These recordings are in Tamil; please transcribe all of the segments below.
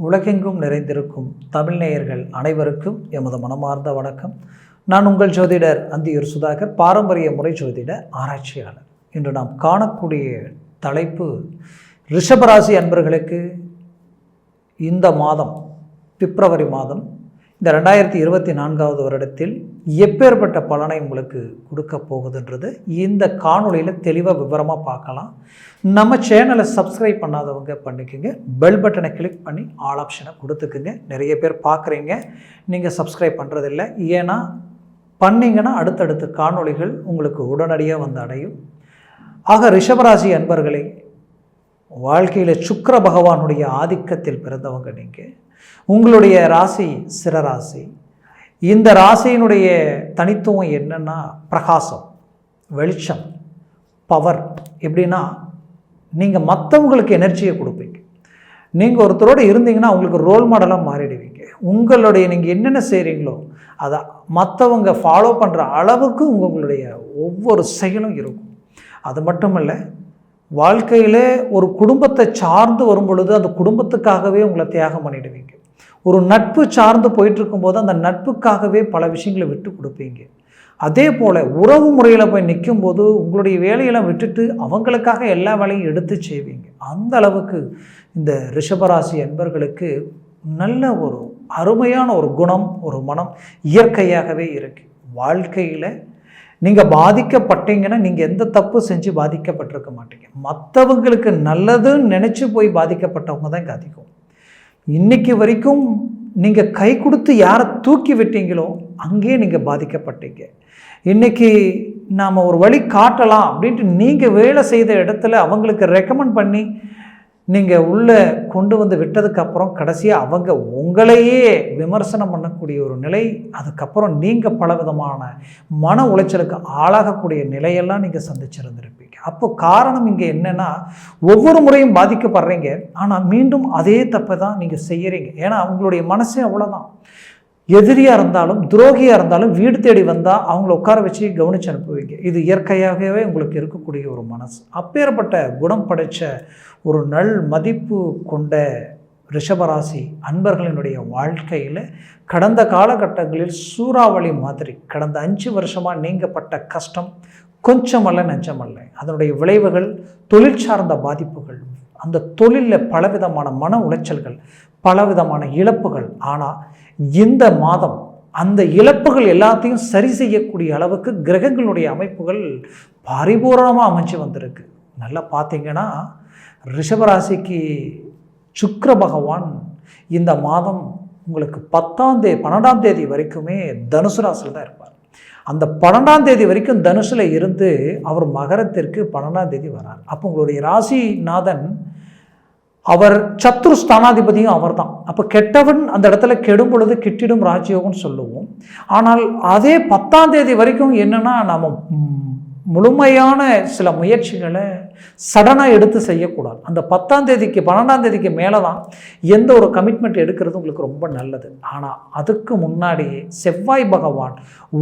உலகெங்கும் நிறைந்திருக்கும் தமிழ் நேயர்கள் அனைவருக்கும் எமது மனமார்ந்த வணக்கம். நான் உங்கள் ஜோதிடர் அந்தியூர் சுதாகர், பாரம்பரிய முறை ஜோதிட ஆராய்ச்சியாளர். இன்று நாம் காணக்கூடிய தலைப்பு, ரிஷபராசி அன்பர்களுக்கு இந்த மாதம் பிப்ரவரி மாதம் இந்த 2024 வருடத்தில் எப்பேற்பட்ட பலனை உங்களுக்கு கொடுக்க போகுதுன்றது இந்த காணொலியில் தெளிவாக விவரமாக பார்க்கலாம். நம்ம சேனலை சப்ஸ்கிரைப் பண்ணாதவங்க பண்ணிக்கோங்க, பெல் பட்டனை கிளிக் பண்ணி ஆல் ஆப்ஷனை கொடுத்துக்குங்க. நிறைய பேர் பார்க்குறீங்க, நீங்கள் சப்ஸ்கிரைப் பண்ணுறதில்ல. ஏன்னா பண்ணிங்கன்னா அடுத்தடுத்த காணொலிகள் உங்களுக்கு உடனடியாக வந்து அடையும். ஆக ரிஷபராசி அன்பர்களே, வாழ்க்கையில் சுக்கிர பகவானுடைய ஆதிக்கத்தில் பிறந்தவங்க நீங்கள். உங்களுடைய ராசி சிரராசி. இந்த ராசியினுடைய தனித்துவம் என்னன்னா பிரகாசம், வெளிச்சம், பவர். எப்படின்னா நீங்கள் மற்றவங்களுக்கு எனர்ஜியை கொடுப்பீங்க. நீங்கள் ஒருத்தரோடு இருந்தீங்கன்னா அவங்களுக்கு ரோல் மாடலாக மாறிடுவீங்க. உங்களுடைய நீங்கள் என்னென்ன செய்கிறீங்களோ அதை மற்றவங்க ஃபாலோ பண்ணுற அளவுக்கு உங்களுடைய ஒவ்வொரு செயலும் இருக்கும். அது மட்டும் இல்லை, வாழ்க்கையில் ஒரு குடும்பத்தை சார்ந்து வரும் பொழுது அந்த குடும்பத்துக்காகவே உங்களை தியாகம் பண்ணிடுவீங்க. ஒரு நட்பு சார்ந்து போயிட்டுருக்கும்போது அந்த நட்புக்காகவே பல விஷயங்களை விட்டு கொடுப்பீங்க. அதே போல் உறவு முறையில் போய் நிற்கும்போது உங்களுடைய வேலையெல்லாம் விட்டுட்டு அவங்களுக்காக எல்லா வேலையும் எடுத்து செய்வீங்க. அந்த அளவுக்கு இந்த ரிஷபராசி அன்பர்களுக்கு நல்ல ஒரு அருமையான ஒரு குணம், ஒரு மனம் இயற்கையாகவே இருக்குது. வாழ்க்கையில் நீங்கள் பாதிக்கப்பட்டீங்கன்னா நீங்கள் எந்த தப்பு செஞ்சு பாதிக்கப்பட்டிருக்க மாட்டீங்க. மற்றவங்களுக்கு நல்லதுன்னு நினச்சி போய் பாதிக்கப்பட்டவங்க தான் இங்கே அதிகம். இன்றைக்கி வரைக்கும் நீங்கள் கை கொடுத்து யாரை தூக்கி விட்டீங்களோ அங்கேயே நீங்கள் பாதிக்கப்பட்டீங்க. இன்றைக்கி நாம் ஒரு வழி காட்டலாம் அப்படின்ட்டு நீங்கள் வேலை செய்த இடத்துல அவங்களுக்கு ரெக்கமெண்ட் பண்ணி நீங்கள் உள்ளே கொண்டு வந்து விட்டதுக்கப்புறம் கடைசியாக அவங்க உங்களையே விமர்சனம் பண்ணக்கூடிய ஒரு நிலை, அதுக்கப்புறம் நீங்கள் பலவிதமான மன உளைச்சலுக்கு ஆளாகக்கூடிய நிலையெல்லாம் நீங்கள் சந்திச்சிருந்திருப்பீங்க. அப்போ காரணம் இங்கே என்னென்னா, ஒவ்வொரு முறையும் பாதிக்கப்படுறீங்க, ஆனால் மீண்டும் அதே தப்பை தான் நீங்கள் செய்கிறீங்க. ஏன்னா உங்களுடைய மனசே அவ்வளோதான். எதிரியாக இருந்தாலும் துரோகியாக இருந்தாலும் வீடு தேடி வந்தால் அவங்கள உட்கார வச்சு கவனித்து அனுப்புவீங்க. இது இயற்கையாகவே உங்களுக்கு இருக்கக்கூடிய ஒரு மனசு. அப்பேற்பட்ட குணம் படைத்த ஒரு நல் மதிப்பு கொண்ட ரிஷபராசி அன்பர்களினுடைய வாழ்க்கையில் கடந்த காலகட்டங்களில் சூறாவளி மாதிரி கடந்த 5 வருஷமாக நீங்கப்பட்ட கஷ்டம் கொஞ்சமல்ல நெஞ்சமல்ல. அதனுடைய விளைவுகள், தொழில் சார்ந்த பாதிப்புகள், அந்த தொழிலில் பலவிதமான மன உளைச்சல்கள், பலவிதமான இழப்புகள். ஆனால் இந்த மாதம் அந்த இழப்புகள் எல்லாத்தையும் சரி செய்யக்கூடிய அளவுக்கு கிரகங்களுடைய அமைப்புகள் பரிபூரணமாக அமைச்சு வந்திருக்கு. நல்லா பார்த்தீங்கன்னா ரிஷபராசிக்கு சுக்கிர பகவான் இந்த மாதம் உங்களுக்கு 12ஆம் தேதி வரைக்குமே தனுசு ராசியில் தான் இருப்பார். அந்த 12ஆம் தேதி வரைக்கும் தனுசில் இருந்து அவர் மகரத்திற்கு 12ஆம் தேதி வரார். அப்போ உங்களுடைய ராசிநாதன் அவர் சத்ரு ஸ்தானாதிபதியும் அவர் தான். அப்போ கெட்டவன் அந்த இடத்துல கெடும் பொழுது கெட்டிடும் ராஜயோகம்னு சொல்லுவோம். ஆனால் அதே 10ஆம் தேதி வரைக்கும் என்னென்னா, நம்ம முழுமையான சில முயற்சிகளை சடனாக எடுத்து செய்யக்கூடாது. அந்த 10ஆம் தேதிக்கு 12ஆம் தேதிக்கு மேலே தான் எந்த ஒரு கமிட்மெண்ட் எடுக்கிறது உங்களுக்கு ரொம்ப நல்லது. ஆனால் அதுக்கு முன்னாடியே செவ்வாய் பகவான்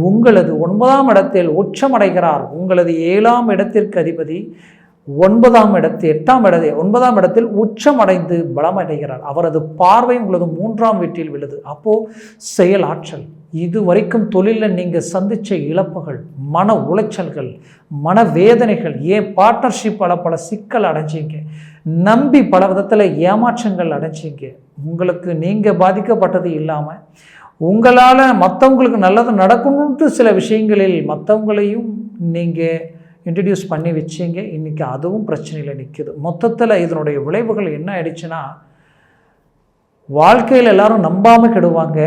உங்களது 9ஆம் இடத்தில் உச்சமடைகிறார். உங்களது 7ஆம் இடத்திற்கு அதிபதி 9ஆம் இடத்தில் உச்சமடைந்து பலமடைகிறார். அவரது பார்வை உங்களது 3ஆம் வீட்டில் விழுது. அப்போது செயல் ஆற்றல், இது வரைக்கும் தொழிலில் நீங்கள் சந்தித்த இழப்புகள், மன உளைச்சல்கள், மனவேதனைகள், ஏன் பார்ட்னர்ஷிப் பல சிக்கல் அடைஞ்சிங்க, நம்பி பல விதத்தில் ஏமாற்றங்கள் அடைஞ்சிங்க. உங்களுக்கு நீங்கள் பாதிக்கப்பட்டது இல்லாமல் உங்களால் மற்றவங்களுக்கு நல்லது நடக்கணுன்ட்டு சில விஷயங்களில் மற்றவங்களையும் நீங்கள் இன்ட்ரடியூஸ் பண்ணி வச்சிங்க. இன்றைக்கி அதுவும் பிரச்சனையில் நிற்கிது. மொத்தத்தில் இதனுடைய விளைவுகள் என்ன ஆயிடுச்சுன்னா, வாழ்க்கையில் எல்லாரும் நம்பாமல் கெடுவாங்க,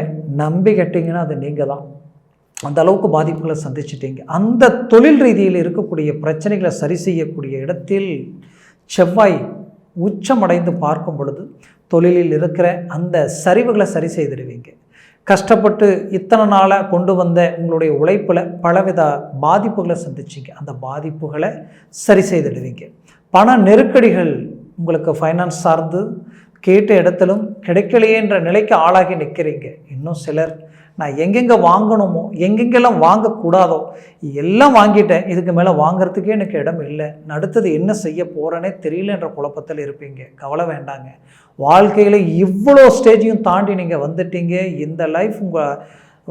நம்பி கட்டிங்கன்னா அது நீங்கள் தான். அந்த அளவுக்கு பாதிப்புகளை சந்திச்சிட்டீங்க. அந்த தொழில் ரீதியில் இருக்கக்கூடிய பிரச்சனைகளை சரி செய்யக்கூடிய இடத்தில் செவ்வாய் உச்சமடைந்து பார்க்கும் பொழுது தொழிலில் இருக்கிற அந்த சரிவுகளை சரி செய்திடுவீங்க. கஷ்டப்பட்டு இத்தனை நாளாக கொண்டு வந்த உங்களுடைய உழைப்பில் பலவித பாதிப்புகளை சந்திச்சிங்க. அந்த பாதிப்புகளை சரி செய்திடுவீங்க. பண நெருக்கடிகள் உங்களுக்கு ஃபைனான்ஸ் சார்ந்து கேட்ட இடத்திலும் கிடைக்கலையேன்ற நிலைக்கு ஆளாகி நிற்கிறீங்க. இன்னும் சிலர் நான் எங்கெங்கே வாங்கணுமோ எங்கெங்கெல்லாம் வாங்கக்கூடாதோ எல்லாம் வாங்கிட்டேன், இதுக்கு மேலே வாங்கிறதுக்கே எனக்கு இடம் இல்லை, அடுத்தது என்ன செய்ய போகிறேனே தெரியலன்ற குழப்பத்தில் இருப்பீங்க. கவலை வேண்டாங்க. வாழ்க்கையில் இவ்வளோ ஸ்டேஜையும் தாண்டி நீங்கள் வந்துட்டீங்க. இந்த லைஃப் உங்கள்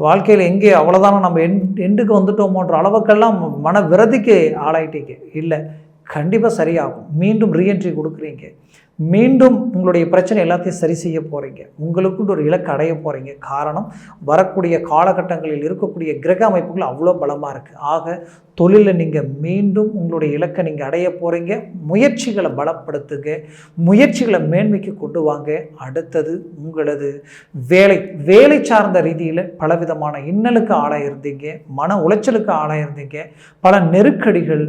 வாழ்க்கையில் எங்கே அவ்வளோதானே நம்ம எண்டுக்கு வந்துட்டோமோன்ற அளவுக்கெல்லாம் மன விரதிக்கு ஆளாயிட்டீங்க. இல்லை, கண்டிப்பாக சரியாகும். மீண்டும் ரீஎன்ட்ரி கொடுக்குறீங்க. மீண்டும் உங்களுடைய பிரச்சனை எல்லாத்தையும் சரி செய்ய போகிறீங்க. உங்களுக்குன்னு ஒரு இலக்கு அடைய போகிறீங்க. காரணம், வரக்கூடிய காலகட்டங்களில் இருக்கக்கூடிய கிரக அமைப்புகள் அவ்வளோ பலமாக இருக்குது. ஆக தொழிலில் நீங்கள் மீண்டும் உங்களுடைய இலக்கை நீங்கள் அடைய போகிறீங்க. முயற்சிகளை பலப்படுத்துங்க, முயற்சிகளை மேன்மைக்கு கொண்டு வாங்க. அடுத்தது உங்களது வேலை சார்ந்த ரீதியில் பலவிதமான இன்னலுக்கு ஆளாயிருந்தீங்க, மன உளைச்சலுக்கு ஆளாயிருந்தீங்க, பல நெருக்கடிகள்.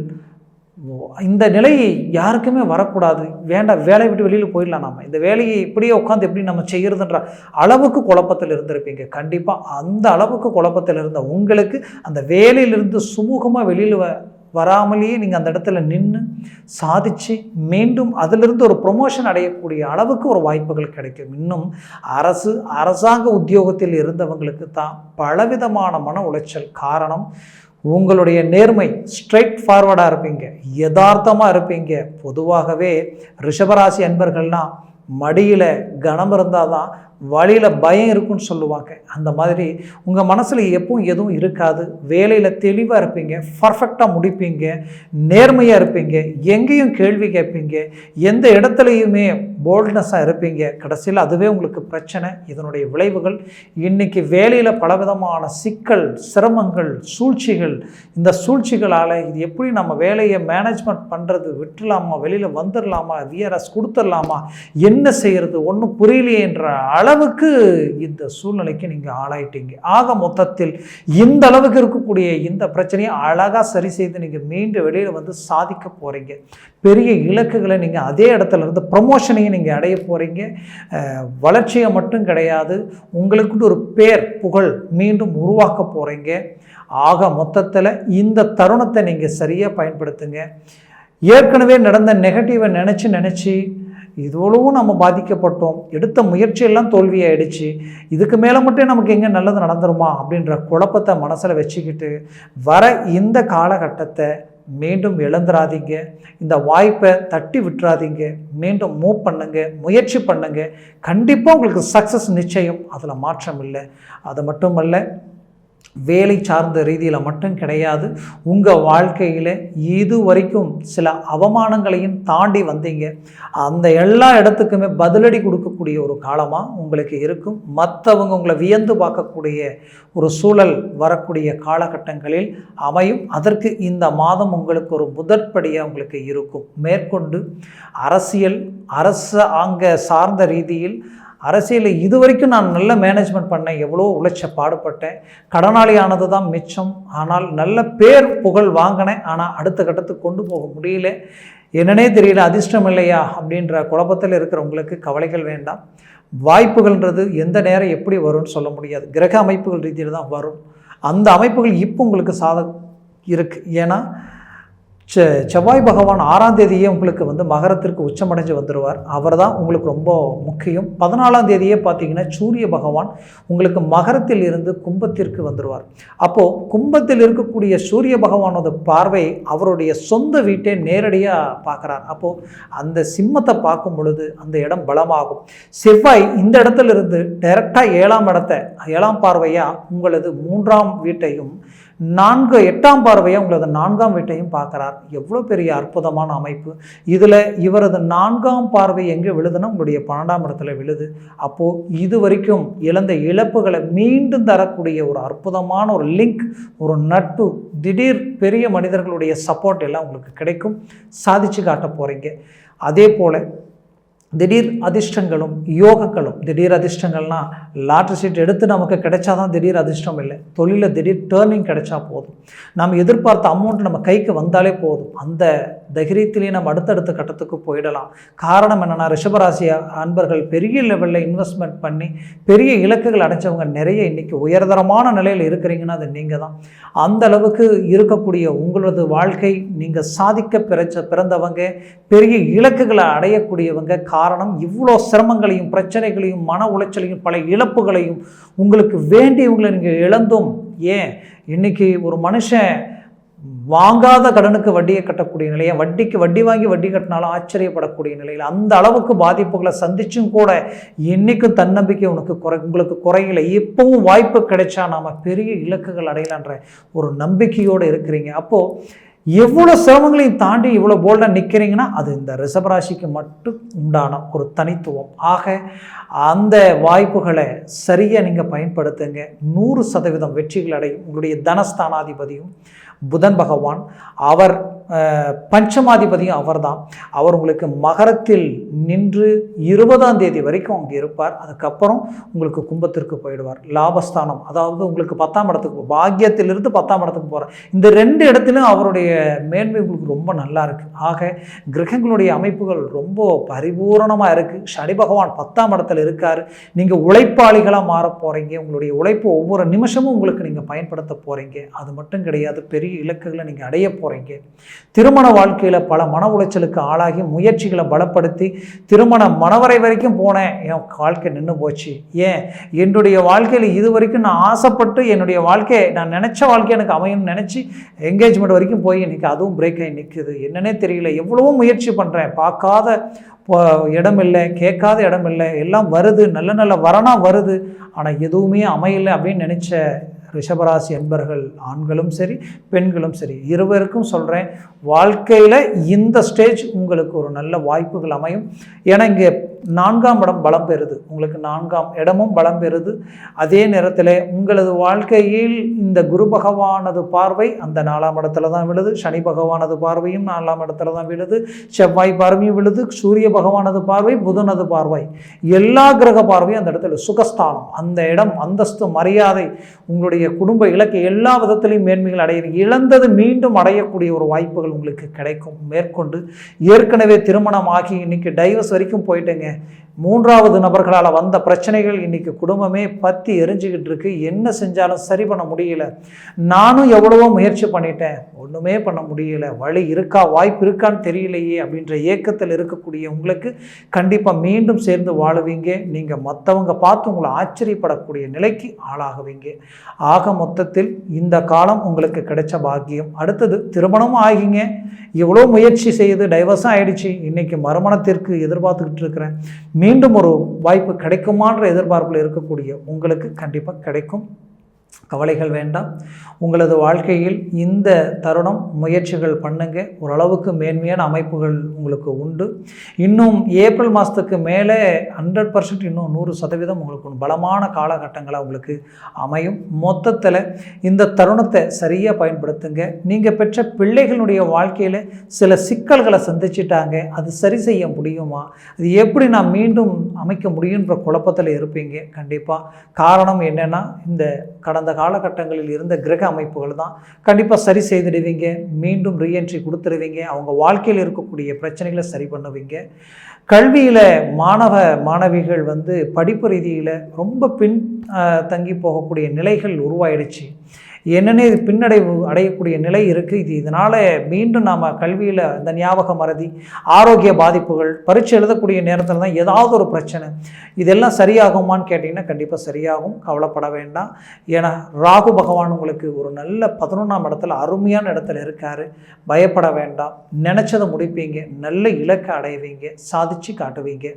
இந்த நிலையை யாருக்குமே வரக்கூடாது, வேண்டாம், வேலையை விட்டு வெளியில் போயிடலாம், நம்ம இந்த வேலையை இப்படியே உட்காந்து எப்படி நம்ம செய்கிறதுன்ற அளவுக்கு குழப்பத்தில் இருந்திருப்பீங்க. கண்டிப்பாக அந்த அளவுக்கு குழப்பத்தில் இருந்த உங்களுக்கு அந்த வேலையிலிருந்து சுமூகமாக வெளியில் வராமலேயே நீங்கள் அந்த இடத்துல நின்று சாதித்து மீண்டும் அதிலிருந்து ஒரு ப்ரொமோஷன் அடையக்கூடிய அளவுக்கு ஒரு வாய்ப்புகள் கிடைக்கும். இன்னும் அரசாங்க உத்தியோகத்தில் இருந்தவங்களுக்கு தான் பலவிதமான மன உளைச்சல். காரணம், உங்களுடைய நேர்மை, ஸ்ட்ரைட் ஃபார்வர்டாக இருப்பீங்க, யதார்த்தமாக இருப்பீங்க. பொதுவாகவே ரிஷபராசி அன்பர்கள்லாம் மடியில் கனம் இருந்தால் தான் வழியில் பயம் இருக்குன்னு சொல்லுவாங்க. அந்த மாதிரி உங்கள் மனசில் எப்பவும் எதுவும் இருக்காது. வேலையில் தெளிவாக இருப்பீங்க, பர்ஃபெக்டாக முடிப்பீங்க, நேர்மையாக இருப்பீங்க, எங்கேயும் கேள்வி கேட்பீங்க, எந்த இடத்துலையுமே போல்ட்னஸாக இருப்பீங்க. கடைசியில் அதுவே உங்களுக்கு பிரச்சனை. இதனுடைய விளைவுகள் இன்றைக்கி வேலையில் பலவிதமான சிக்கல், சிரமங்கள், சூழ்ச்சிகள். இந்த சூழ்ச்சிகளால் இது எப்படி நம்ம வேலையை மேனேஜ்மெண்ட் பண்ணுறது, விட்டுலாமா, வெளியில் வந்துடலாமா, விஆர்எஸ் கொடுத்துடலாமா, என்ன செய்கிறது ஒன்றும் புரியலையேன்ற அளவுக்கு இந்த சூழ்நிலைக்கு நீங்கள் ஆளாயிட்டீங்க. ஆக மொத்தத்தில் இந்த அளவுக்கு இருக்கக்கூடிய இந்த பிரச்சனையை அழகாக சரி செய்து நீங்கள் மீண்டும் வெளியில் வந்து சாதிக்க போகிறீங்க. பெரிய இலக்குகளை நீங்கள் அதே இடத்துல இருந்து ப்ரமோஷனையும் நீங்கள் அடைய போகிறீங்க. வளர்ச்சியை மட்டும் கிடையாது, உங்களுக்குன்னு ஒரு பேர் புகழ் மீண்டும் உருவாக்க போகிறீங்க. ஆக மொத்தத்தில் இந்த தருணத்தை நீங்கள் சரியாக பயன்படுத்துங்க. ஏற்கனவே நடந்த நெகட்டிவை நினச்சி இவ்வளவும் நம்ம பாதிக்கப்பட்டோம், எடுத்த முயற்சியெல்லாம் தோல்வியாயிடுச்சு, இதுக்கு மேலே மட்டும் நமக்கு எங்கே நல்லது நடந்துருமா அப்படின்ற குழப்பத்தை மனசில் வச்சுக்கிட்டு வர இந்த காலகட்டத்தை மீண்டும் இழந்துடாதீங்க. இந்த வாய்ப்பை தட்டி விட்டுறாதீங்க. மீண்டும் மூவ் பண்ணுங்க, முயற்சி பண்ணுங்க. கண்டிப்பாக உங்களுக்கு சக்ஸஸ் நிச்சயம், அதில் மாற்றம் இல்லை. அது மட்டுமல்ல, வேலை சார்ந்த ரீதியில் மட்டும் கிடையாது, உங்கள் வாழ்க்கையில் இது வரைக்கும் சில அவமானங்களையும் தாண்டி வந்தீங்க. அந்த எல்லா இடத்துக்குமே பதிலடி கொடுக்கக்கூடிய ஒரு காலமாக உங்களுக்கு இருக்கும். மற்றவங்க உங்களை வியந்து பார்க்கக்கூடிய ஒரு சூழல் வரக்கூடிய காலகட்டங்களில் அமையும். அதற்கு இந்த மாதம் உங்களுக்கு ஒரு முதற்படியாக உங்களுக்கு இருக்கும். மேற்கொண்டு அரசாங்க சார்ந்த ரீதியில் அரசியலில் இது வரைக்கும் நான் நல்ல மேனேஜ்மெண்ட் பண்ணேன், எவ்வளோ பாடுபட்டேன், கடனாளி ஆனது தான் மிச்சம், ஆனால் நல்ல பேர் புகழ் வாங்கினேன், ஆனால் அடுத்த கட்டத்துக்கு கொண்டு போக முடியல, என்னன்னே தெரியல, அதிர்ஷ்டம் இல்லையா அப்படின்ற குழப்பத்தில் இருக்கிறவங்களுக்கு கவலைகள் வேண்டாம். வாய்ப்புகள்ன்றது எந்த நேரம் எப்படி வரும்னு சொல்ல முடியாது. கிரக அமைப்புகள் ரீதியில் தான் வரும். அந்த அமைப்புகள் இப்போ உங்களுக்கு இருக்குது. ஏன்னா செவ்வாய் பகவான் 6ஆம் தேதியே உங்களுக்கு வந்து மகரத்திற்கு உச்சமடைஞ்சு வந்துடுவார். அவர் தான் உங்களுக்கு ரொம்ப முக்கியம். 14ஆம் தேதியே பார்த்தீங்கன்னா சூரிய பகவான் உங்களுக்கு மகரத்தில் இருந்து கும்பத்திற்கு வந்துடுவார். அப்போது கும்பத்தில் இருக்கக்கூடிய சூரிய பகவானோட பார்வை அவருடைய சொந்த வீட்டை நேரடியாக பார்க்குறார். அப்போது அந்த சிம்மத்தை பார்க்கும் பொழுது அந்த இடம் பலமாகும். செவ்வாய் இந்த இடத்துல இருந்து டைரெக்டாக 7ஆம் பார்வையாக உங்களது 3ஆம் வீட்டையும் 8ஆம் பார்வையாக உங்களது 4ஆம் வீட்டையும் பார்க்குறார். எவ்வளோ பெரிய அற்புதமான அமைப்பு. இதில் இவரது 4ஆம் பார்வை எங்கே விழுதுன்னா உங்களுடைய 12ஆம் இடத்துல விழுது. அப்போது இது வரைக்கும் இழந்த இழப்புகளை மீண்டும் தரக்கூடிய ஒரு அற்புதமான ஒரு லிங்க், ஒரு நட்பு, திடீர் பெரிய மனிதர்களுடைய சப்போர்ட் எல்லாம் உங்களுக்கு கிடைக்கும். சாதிச்சு காட்ட போகிறீங்க. அதே போல் திடீர் அதிர்ஷ்டங்களும் யோகங்களும். திடீர் அதிர்ஷ்டங்கள்னால் லாட்ரி சீட் எடுத்து நமக்கு கிடைச்சாதான் திடீர் அதிர்ஷ்டம் இல்லை. தொழிலில் திடீர் டேர்னிங் கிடைச்சா போதும், நம்ம எதிர்பார்த்த அமௌண்ட் நம்ம கைக்கு வந்தாலே போதும். அந்த தைரியத்திலேயே நம்ம அடுத்தடுத்த கட்டத்துக்கு போயிடலாம். காரணம் என்னென்னா, ரிஷபராசி அன்பர்கள் பெரிய லெவலில் இன்வெஸ்ட்மெண்ட் பண்ணி பெரிய இலக்குகள் அடைஞ்சவங்க நிறைய இன்றைக்கி உயர்தரமான நிலையில் இருக்கிறீங்கன்னா அது நீங்கள் தான். அந்த அளவுக்கு இருக்கக்கூடிய உங்களது வாழ்க்கை, நீங்கள் சாதிக்க பிறந்தவங்க, பெரிய இலக்குகளை அடையக்கூடியவங்க, காரணம் இவ்வளோ சிரமங்களையும் பிரச்சனைகளையும் மன உளைச்சலையும் பல இழப்புகளையும் உங்களுக்கு வேண்டியவங்களை நீங்கள் இழந்தும் ஏன் இன்னைக்கு ஒரு மனுஷன் வாங்காத கடனுக்கு வட்டியை கட்டக்கூடிய நிலையை வட்டிக்கு வட்டி வாங்கி வட்டி கட்டினாலும் ஆச்சரியப்படக்கூடிய நிலையில் அந்த அளவுக்கு பாதிப்புகளை சந்திச்சும் கூட என்றைக்கும் தன்னம்பிக்கை உங்களுக்கு குறையில எப்பவும் வாய்ப்பு கிடைச்சா நாம் பெரிய இலக்குகள் அடையலான்ற ஒரு நம்பிக்கையோடு இருக்கிறீங்க. அப்போது எவ்வளோ சிரமங்களையும் தாண்டி இவ்வளோ போல்டாக நிற்கிறீங்கன்னா அது இந்த ரிஷபராசிக்கு மட்டும் உண்டான ஒரு தனித்துவம். ஆக அந்த வாய்ப்புகளை சரியாக நீங்கள் பயன்படுத்துங்க. 100% வெற்றிகள் அடையும். உங்களுடைய தனஸ்தானாதிபதியும் புதன் பகவான், அவர் பஞ்சமாதிபதியும் அவர் தான். அவர் உங்களுக்கு மகரத்தில் நின்று 20ஆம் தேதி வரைக்கும் அங்கே இருப்பார். அதுக்கப்புறம் உங்களுக்கு கும்பத்திற்கு போயிடுவார். லாபஸ்தானம், அதாவது உங்களுக்கு 10ஆம் இடத்துக்கு, பாக்கியத்திலிருந்து 10ஆம் இடத்துக்கு போகிறார். இந்த 2 இடத்துலையும் அவருடைய மேன்மை உங்களுக்கு ரொம்ப நல்லா இருக்குது. ஆக கிரகங்களுடைய அமைப்புகள் ரொம்ப பரிபூரணமாக இருக்குது. சனி பகவான் 10ஆம் இடத்துல இருக்கார். நீங்கள் உழைப்பாளிகளாக மாற போகிறீங்க. உங்களுடைய உழைப்பு ஒவ்வொரு நிமிஷமும் உங்களுக்கு நீங்கள் பயன்படுத்த போகிறீங்க. அது மட்டும் கிடையாது, பெரிய இலக்குகளை நீங்கள் அடைய போகிறீங்க. திருமண வாழ்க்கையில் பல மன உளைச்சலுக்கு ஆளாகி முயற்சிகளை பலப்படுத்தி திருமண மனவரை வரைக்கும் போனேன், என் வாழ்க்கை நின்று போச்சு. ஏன் என்னுடைய வாழ்க்கையில் இது வரைக்கும் நான் ஆசைப்பட்டு என்னுடைய வாழ்க்கையை நான் நினச்ச வாழ்க்கை எனக்கு அமையும்னு நினச்சி என்கேஜ்மெண்ட் வரைக்கும் போய் இன்றைக்கி அதுவும் பிரேக் ஆகி நிற்குது. என்னன்னே தெரியல. எவ்வளவோ முயற்சி பண்ணுறேன், பார்க்காத இடம் இல்லை, கேட்காத இடம் இல்லை, எல்லாம் வருது, நல்ல நல்ல வரனாக வருது, ஆனால் எதுவுமே அமையலை அப்படின்னு நினச்ச ரிஷபராசி என்பர்கள் ஆண்களும் சரி பெண்களும் சரி இருவருக்கும் சொல்கிறேன், வாழ்க்கையில் இந்த ஸ்டேஜ் உங்களுக்கு ஒரு நல்ல வாய்ப்புகள் அமையும். ஏன்னா இங்கே 4ஆம் இடம் பலம் பெறுது, உங்களுக்கு 4ஆம் இடமும் பலம் பெறுது. அதே நேரத்தில் உங்களது வாழ்க்கையில் இந்த குரு பகவானது பார்வை அந்த 4ஆம் இடத்துல தான் விழுது, சனி பகவானது பார்வையும் 4ஆம் இடத்துல தான் விழுது, செவ்வாய் பார்வையும் விழுது, சூரிய பகவானது பார்வை, புதனது பார்வை, எல்லா கிரக பார்வையும் அந்த இடத்துல சுகஸ்தானம், அந்த இடம், அந்தஸ்து, மரியாதை, உங்களுடைய குடும்ப இலக்கு எல்லா விதத்திலையும் மேன்மைகள் அடையிறீங்க. இழந்தது மீண்டும் அடையக்கூடிய ஒரு வாய்ப்புகள் உங்களுக்கு கிடைக்கும். மேற்கொண்டு ஏற்கனவே திருமணம் ஆகி இன்னைக்கு டைவர்ஸ் வரைக்கும் போயிட்டேங்க, 3வது நபர்களால் வந்த பிரச்சனைகள் இன்னைக்கு குடும்பமே பற்றி எரிஞ்சுக்கிட்டு இருக்கு, என்ன செஞ்சாலும் சரி பண்ண முடியல, நானும் எவ்வளவோ முயற்சி பண்ணிட்டேன், ஒன்றுமே பண்ண முடியல, வழி இருக்கா, வாய்ப்பு இருக்கான்னு தெரியலையே அப்படின்ற ஏக்கத்தில் இருக்கக்கூடிய உங்களுக்கு கண்டிப்பாக மீண்டும் சேர்ந்து வாழுவீங்க. நீங்கள் மற்றவங்க பார்த்து உங்களை ஆச்சரியப்படக்கூடிய நிலைக்கு ஆளாகுவீங்க. ஆக மொத்தத்தில் இந்த காலம் உங்களுக்கு கிடைச்ச பாக்கியம். அடுத்தது திருமணமும் ஆகிங்க, எவ்வளோ முயற்சி செய்து டைவர்ஸும் ஆயிடுச்சு, இன்னைக்கு மறுமணத்திற்கு எதிர்பார்த்துக்கிட்டு இருக்கிறேன், மீண்டும் ஒரு வாய்ப்பு கிடைக்குமான்ற எதிர்பார்ப்பில் இருக்கக்கூடிய உங்களுக்கு கண்டிப்பாக கிடைக்கும். கவலைகள் வேண்டாம். உங்களது வாழ்க்கையில் இந்த தருணம் முயற்சிகள் பண்ணுங்க, ஓரளவுக்கு மேன்மையான அமைப்புகள் உங்களுக்கு உண்டு. இன்னும் ஏப்ரல் மாதத்துக்கு மேலே 100%, இன்னும் 100% உங்களுக்கு பலமான காலகட்டங்களாக உங்களுக்கு அமையும். மொத்தத்தில் இந்த தருணத்தை சரியாக பயன்படுத்துங்க. நீங்கள் பெற்ற பிள்ளைகளுடைய வாழ்க்கையில் சில சிக்கல்களை சந்திச்சிட்டாங்க, அது சரி செய்ய முடியுமா, அது எப்படி நான் மீண்டும் அமைக்க முடியுன்ற குழப்பத்தில் இருப்பீங்க. கண்டிப்பாக காரணம் என்னென்னா இந்த கடந்த காலகட்டங்களில் இருந்த கிரக அமைப்புகள் தான். கண்டிப்பாக சரி செய்துடுவீங்க, மீண்டும் ரீஎன்ட்ரி கொடுத்துடுவீங்க, அவங்க வாழ்க்கையில் இருக்கக்கூடிய பிரச்சனைகளை சரி பண்ணுவீங்க. கல்வியில் மாணவிகள் படிப்பு ரீதியில் ரொம்ப பின் தங்கி போகக்கூடிய நிலைகள் உருவாயிடுச்சு. என்னென்ன இது பின்னடைவு அடையக்கூடிய நிலை இருக்குது. இதனால் மீண்டும் நாம் கல்வியில் இந்த ஞாபக மறதி, ஆரோக்கிய பாதிப்புகள், பரீட்சை எழுதக்கூடிய நேரத்தில் தான் ஏதாவது ஒரு பிரச்சனை, இதெல்லாம் சரியாகுமான்னு கேட்டிங்கன்னா கண்டிப்பாக சரியாகும். கவலைப்பட வேண்டாம். ஏன்னா ராகு பகவான் உங்களுக்கு ஒரு நல்ல 11ஆம் இடத்துல அருமையான இடத்துல இருக்கார். பயப்பட வேண்டாம். நினச்சதை முடிப்பீங்க, நல்ல இலக்கை அடைவீங்க, சாதிச்சு காட்டுவீங்க.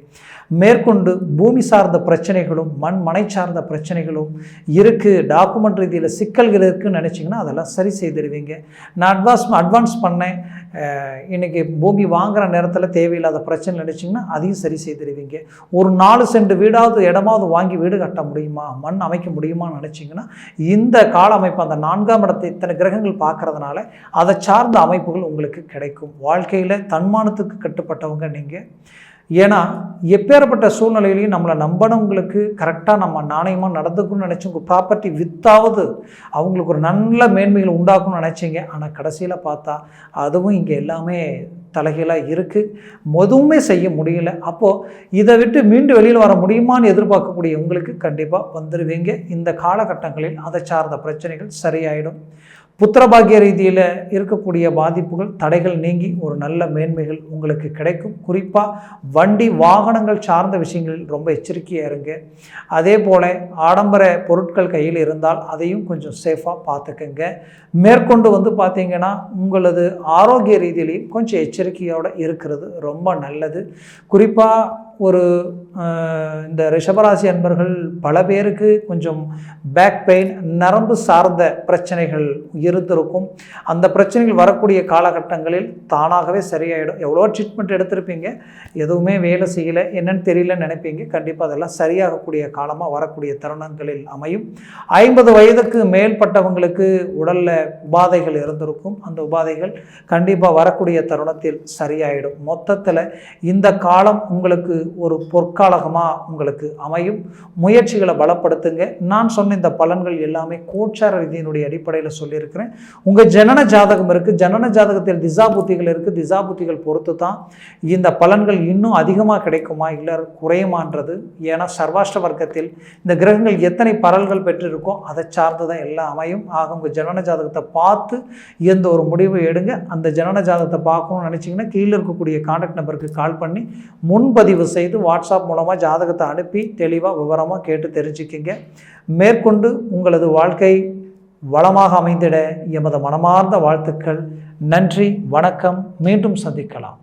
மேற்கொண்டு பூமி சார்ந்த பிரச்சனைகளும் மனை சார்ந்த பிரச்சனைகளும் இருக்குது, டாக்குமெண்ட் ரீதியில் சிக்கல்கள் இருக்குன்னு நினச்சிங்கன்னா அதெல்லாம் சரி செய்திடுவீங்க. நான் அட்வான்ஸ் பண்ணேன், இன்றைக்கி பூமி வாங்குகிற நேரத்தில் தேவையில்லாத பிரச்சனை நினச்சிங்கன்னா அதையும் சரி செய்திடுவீங்க. ஒரு 4 சென்ட் வீடாவது இடமாவது வாங்கி வீடு கட்ட முடியுமா, மண் அமைக்க முடியுமான்னு நினச்சிங்கன்னா இந்த கால அமைப்பு, அந்த 4ஆம் இடத்தை இத்தனை கிரகங்கள் பார்க்குறதுனால அதை சார்ந்த அமைப்புகள் உங்களுக்கு கிடைக்கும். வாழ்க்கையில் தன்மானத்துக்கு கட்டுப்பட்டவங்க நீங்கள். ஏன்னா எப்பேற்பட்ட சூழ்நிலையிலையும் நம்மளை நம்பினவங்களுக்கு கரெக்டாக நம்ம நாணயமாக நடந்துக்கணும்னு நினச்சி உங்கள் ப்ராப்பர்ட்டி வித்தாவது அவங்களுக்கு ஒரு நல்ல மேன்மைகளை உண்டாக்கணும்னு நினச்சிங்க. ஆனால் கடைசியில் பார்த்தா அதுவும் இங்கே எல்லாமே தலைகீழாக இருக்குது, எதுவுமே செய்ய முடியல. அப்போது இதை விட்டு மீண்டும் வெளியில் வர முடியுமான்னு எதிர்பார்க்கக்கூடிய உங்களுக்கு கண்டிப்பாக வந்துடுவீங்க. இந்த காலகட்டங்களில் அதை சார்ந்த பிரச்சனைகள் சரியாயிடும். புத்திரபாகிய ரீதியில் இருக்கக்கூடிய பாதிப்புகள் தடைகள் நீங்கி ஒரு நல்ல மேன்மைகள் உங்களுக்கு கிடைக்கும். குறிப்பாக வண்டி வாகனங்கள் சார்ந்த விஷயங்களில் ரொம்ப எச்சரிக்கையாக இருங்க. அதே போல் ஆடம்பர பொருட்கள் கையில் இருந்தால் அதையும் கொஞ்சம் சேஃபாக பார்த்துக்கங்க. மேற்கொண்டு பார்த்தீங்கன்னா உங்களது ஆரோக்கிய ரீதியிலையும் கொஞ்சம் எச்சரிக்கையோடு இருக்கிறது ரொம்ப நல்லது. குறிப்பாக இந்த ரிஷபராசி அன்பர்கள் பல பேருக்கு கொஞ்சம் பேக் பெயின், நரம்பு சார்ந்த பிரச்சனைகள் இருந்திருக்கும். அந்த பிரச்சனைகள் வரக்கூடிய காலகட்டங்களில் தானாகவே சரியாயிடும். எவ்வளோ ட்ரீட்மெண்ட் எடுத்திருப்பீங்க, எதுவுமே வேலை செய்யலை, என்னன்னு தெரியலன்னு நினைப்பீங்க. கண்டிப்பாக அதெல்லாம் சரியாகக்கூடிய காலமாக வரக்கூடிய தருணங்களில் அமையும். 50 வயதுக்கு மேற்பட்டவங்களுக்கு உடலில் உபாதைகள் இருந்திருக்கும். அந்த உபாதைகள் கண்டிப்பாக வரக்கூடிய தருணத்தில் சரியாயிடும். மொத்தத்தில் இந்த காலம் உங்களுக்கு ஒரு பொற்காலகமாக உங்களுக்கு அமையும். முயற்சிகளை பலப்படுத்துங்க. நான் சொன்ன இந்த பலன்கள் எல்லாமே கோச்சார ரீதியினுடைய அடிப்படையில் சொல்லியிருக்கிறேன். உங்கள் ஜனன ஜாதகம் இருக்குது, ஜனன ஜாதகத்தில் திசா புத்திகள் இருக்குது. திசா புத்திகள் பொறுத்து தான் இந்த பலன்கள் இன்னும் அதிகமாக கிடைக்குமா இல்லை குறையுமான்றது. ஏன்னா சர்வாஷ்ட வர்க்கத்தில் இந்த கிரகங்கள் எத்தனை பரல்கள் பெற்றிருக்கோ அதை சார்ந்து தான் எல்லாம் அமையும். ஆக உங்கள் ஜனன ஜாதகத்தை பார்த்து எந்த ஒரு முடிவை எடுங்க. அந்த ஜனன ஜாதகத்தை பார்க்கணும்னு நினச்சிங்கன்னா கீழே இருக்கக்கூடிய கான்டாக்ட் நம்பருக்கு கால் பண்ணி முன்பதிவு செய்து வாட்ஸ்அப் மூலமாக ஜாதகத்தை அனுப்பி தெளிவாக விவரமாக கேட்டு தெரிஞ்சுக்கிங்க. மேற்கொண்டு உங்களது வாழ்க்கை வளமாக அமைந்திட எமது மனமார்ந்த வாழ்த்துக்கள். நன்றி, வணக்கம். மீண்டும் சந்திக்கலாம்.